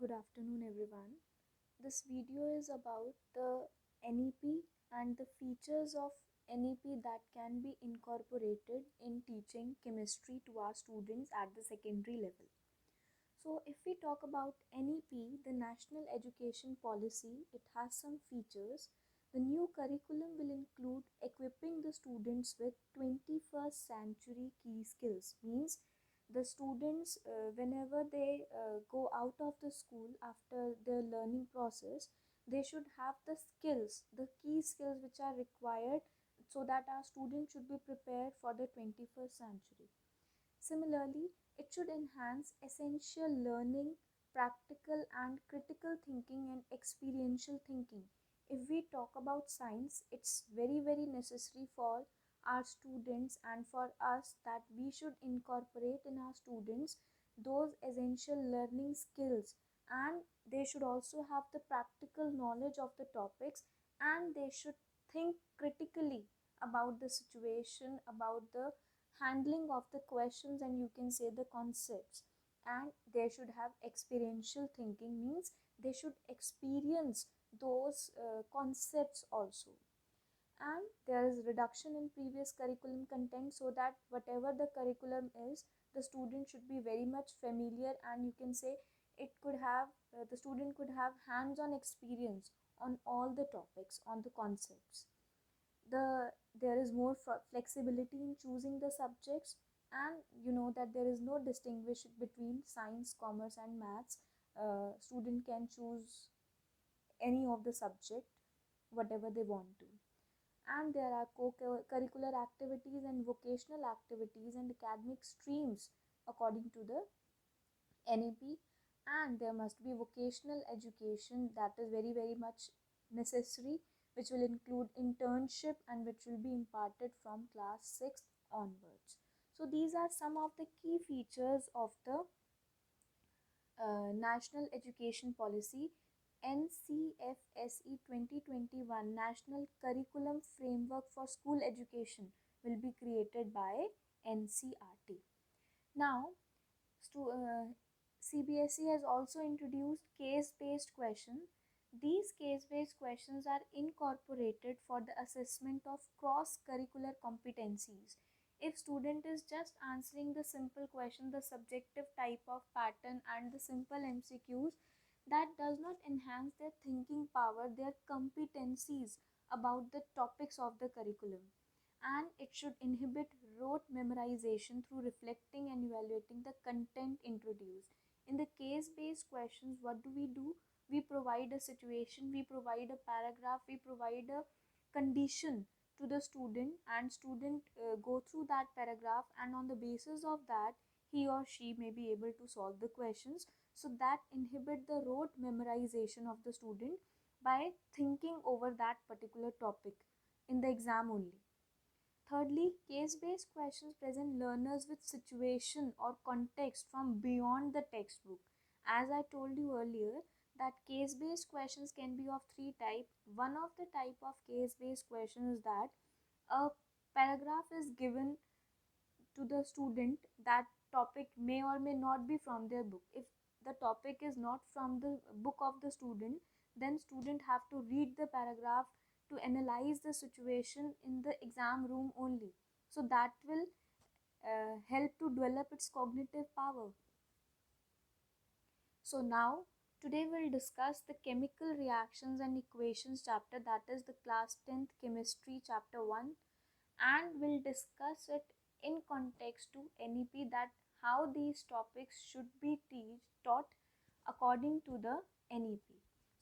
Good afternoon, everyone. This video is about the NEP and the features of NEP that can be incorporated in teaching chemistry to our students at the secondary level. So, if we talk about NEP, the National Education Policy, it has some features. The new curriculum will include equipping the students with 21st century key skills, means the students, whenever they go out of the school after their learning process, they should have the skills, the key skills which are required so that our students should be prepared for the 21st century. Similarly, it should enhance essential learning, practical and critical thinking, and experiential thinking. If we talk about science, it's very necessary for our students and for us that we should incorporate in our students those essential learning skills, and they should also have the practical knowledge of the topics, and they should think critically about the situation, about the handling of the questions, and you can say the concepts. And they should have experiential thinking, means they should experience those concepts also. And there is reduction in previous curriculum content, so that whatever the curriculum is, the student should be very much familiar, and you can say it could have the student could have hands-on experience on all the topics, on the concepts. There is more flexibility in choosing the subjects, and you know that there is no distinguish between science, commerce and maths. Student can choose any of the subject whatever they want to. And there are co-curricular activities and vocational activities and academic streams according to the NEP. And there must be vocational education, that is very much necessary, which will include internship and which will be imparted from class 6 onwards. So these are some of the key features of the National Education Policy. NCFSE 2021 National Curriculum Framework for School Education will be created by NCRT. Now, CBSE has also introduced case-based questions. These case-based questions are incorporated for the assessment of cross-curricular competencies. If student is just answering the simple question, the subjective type of pattern and the simple MCQs, that does not enhance their thinking power, their competencies about the topics of the curriculum. And it should inhibit rote memorization through reflecting and evaluating the content introduced. In the case-based questions, what do? We provide a situation, we provide a paragraph, we provide a condition to the student, and student go through that paragraph, and on the basis of that he or she may be able to solve the questions. So that inhibit the rote memorization of the student by thinking over that particular topic in the exam only. Thirdly, case-based questions present learners with situation or context from beyond the textbook. As I told you earlier, that case-based questions can be of three types. One of the type of case-based questions is that a paragraph is given to the student. That topic may or may not be from their book. If the topic is not from the book of the student, then student have to read the paragraph to analyze the situation in the exam room only. So that will help to develop its cognitive power. So now today we'll discuss the chemical reactions and equations chapter, that is the class 10th chemistry chapter 1, and we'll discuss it in context to NEP, that how these topics should be taught according to the NEP.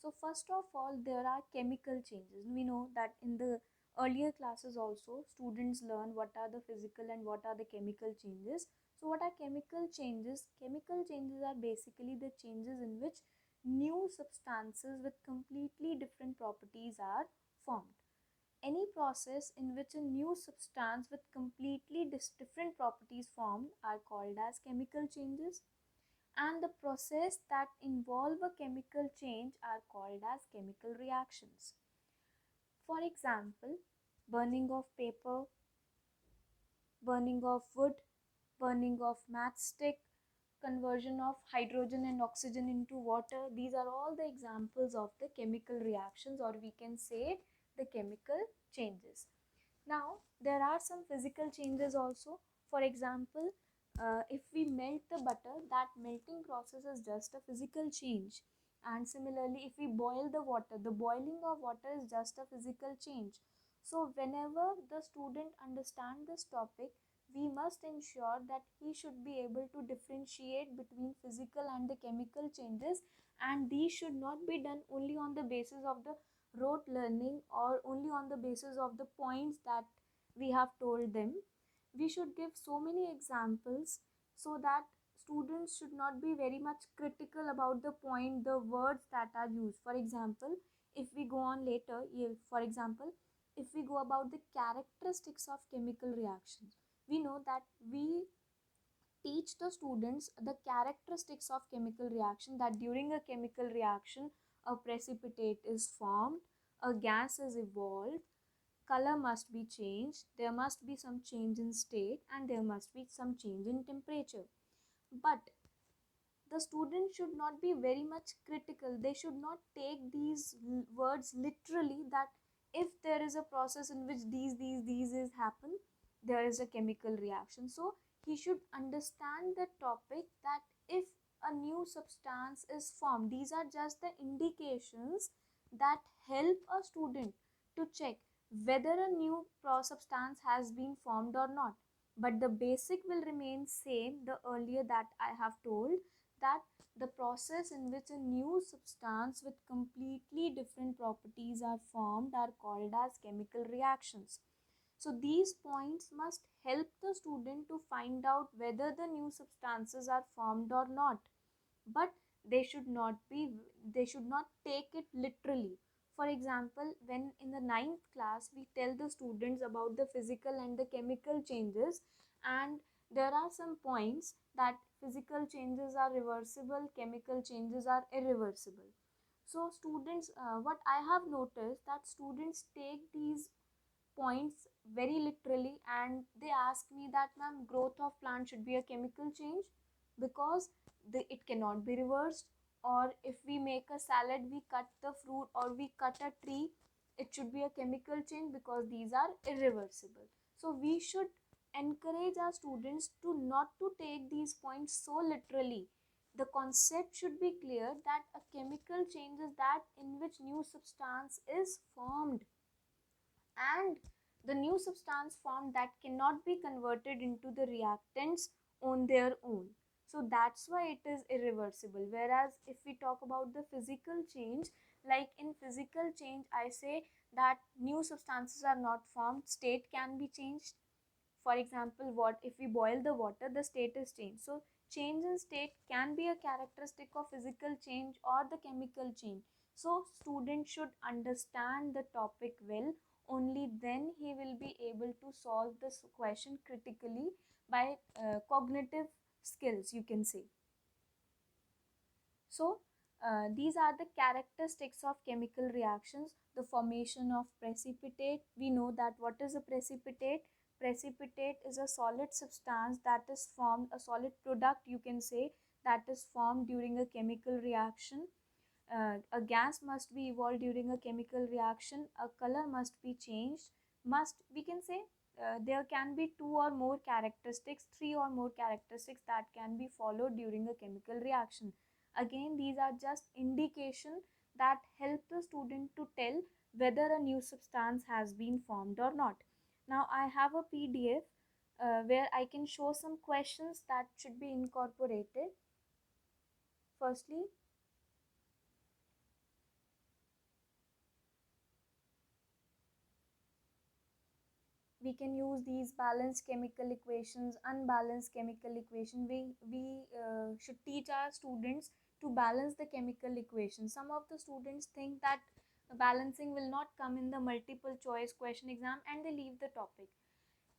So first of all, there are chemical changes. We know that in the earlier classes also students learn what are the physical and what are the chemical changes. So what are chemical changes? Chemical changes are basically the changes in which new substances with completely different properties are formed. Any process in which a new substance with completely different properties formed are called as chemical changes, and the process that involve a chemical change are called as chemical reactions. For example, burning of paper, burning of wood, burning of matchstick, conversion of hydrogen and oxygen into water. These are all the examples of the chemical reactions, or we can say the chemical changes. Now, there are some physical changes also. For example, if we melt the butter, that melting process is just a physical change. And similarly, if we boil the water, the boiling of water is just a physical change. So, whenever the student understands this topic, we must ensure that he should be able to differentiate between physical and the chemical changes, and these should not be done only on the basis of the rote learning or only on the basis of the points that we have told them. We should give so many examples so that students should not be very much critical about the point, the words that are used. For example, if we go on later, for example, if we go about the characteristics of chemical reactions, we know that we teach the students the characteristics of chemical reaction, that during a chemical reaction a precipitate is formed, a gas is evolved, color must be changed, there must be some change in state, and there must be some change in temperature. But the student should not be very much critical. They should not take these words literally, that if there is a process in which these is happen, there is a chemical reaction. So he should understand the topic, that if a new substance is formed, these are just the indications that help a student to check whether a new substance has been formed or not. But the basic will remain same, the earlier that I have told, that the process in which a new substance with completely different properties are formed are called as chemical reactions. So these points must help the student to find out whether the new substances are formed or not. But they should not take it literally. For example, when in the ninth class we tell the students about the physical and the chemical changes, and there are some points that physical changes are reversible, chemical changes are irreversible. So students, what I have noticed, that students take these points very literally, and they ask me that, ma'am, growth of plant should be a chemical change because it cannot be reversed. Or if we make a salad, we cut the fruit or we cut a tree, it should be a chemical change because these are irreversible. So we should encourage our students to not to take these points so literally. The concept should be clear that a chemical change is that in which new substance is formed, and the new substance formed that cannot be converted into the reactants on their own. So that's why it is irreversible. Whereas if we talk about the physical change, like in physical change, I say that new substances are not formed, state can be changed. For example, what if we boil the water, the state is changed. So change in state can be a characteristic of physical change or the chemical change. So student should understand the topic well, only then he will be able to solve this question critically by cognitive skills, you can say. So these are the characteristics of chemical reactions. The formation of precipitate. We know that what is a precipitate? Precipitate is a solid substance that is formed, a solid product you can say, that is formed during a chemical reaction. A gas must be evolved during a chemical reaction. A color must be changed. Must, we can say, there can be two or more characteristics, three or more characteristics that can be followed during a chemical reaction. Again, these are just indication that help the student to tell whether a new substance has been formed or not. Now I have a PDF where I can show some questions that should be incorporated. Firstly, we can use these balanced chemical equations, unbalanced chemical equation. We should teach our students to balance the chemical equation. Some of the students think that balancing will not come in the multiple choice question exam and they leave the topic.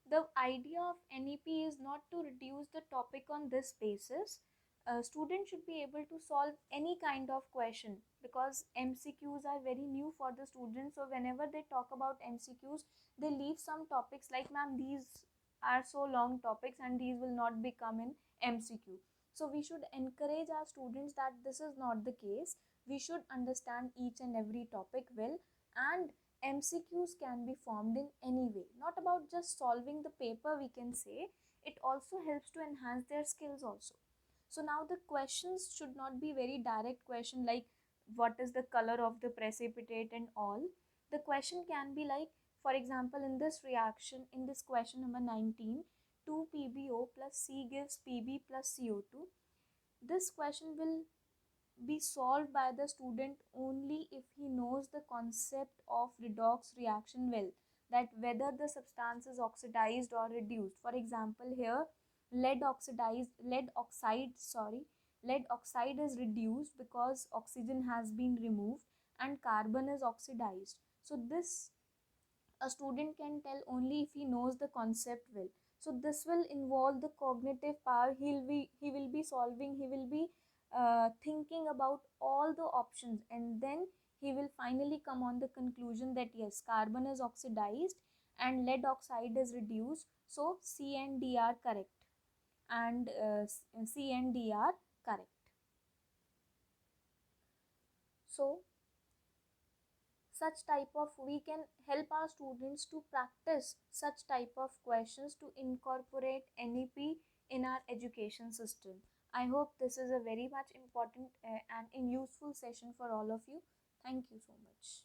The idea of NEP is not to reduce the topic on this basis. A student should be able to solve any kind of question, because MCQs are very new for the students. So whenever they talk about MCQs, they leave some topics like, ma'am, these are so long topics and these will not become in MCQ. So we should encourage our students that this is not the case. We should understand each and every topic well, and MCQs can be formed in any way. Not about just solving the paper, we can say. It also helps to enhance their skills also. So now the questions should not be very direct question like what is the color of the precipitate and all. The question can be like, for example, in this reaction, in this question number 19, 2 PbO plus C gives Pb plus CO2. This question will be solved by the student only if he knows the concept of redox reaction well, that whether the substance is oxidized or reduced. For example, here lead oxide is reduced because oxygen has been removed and carbon is oxidized. So this a student can tell only if he knows the concept well. So this will involve the cognitive power. He will be solving, he will be thinking about all the options, and then he will finally come on the conclusion that yes, carbon is oxidized and lead oxide is reduced, so C and D are correct, and C and D are correct. So such type of, we can help our students to practice such type of questions to incorporate NEP in our education system. I hope this is a very much important and useful session for all of you. Thank you so much.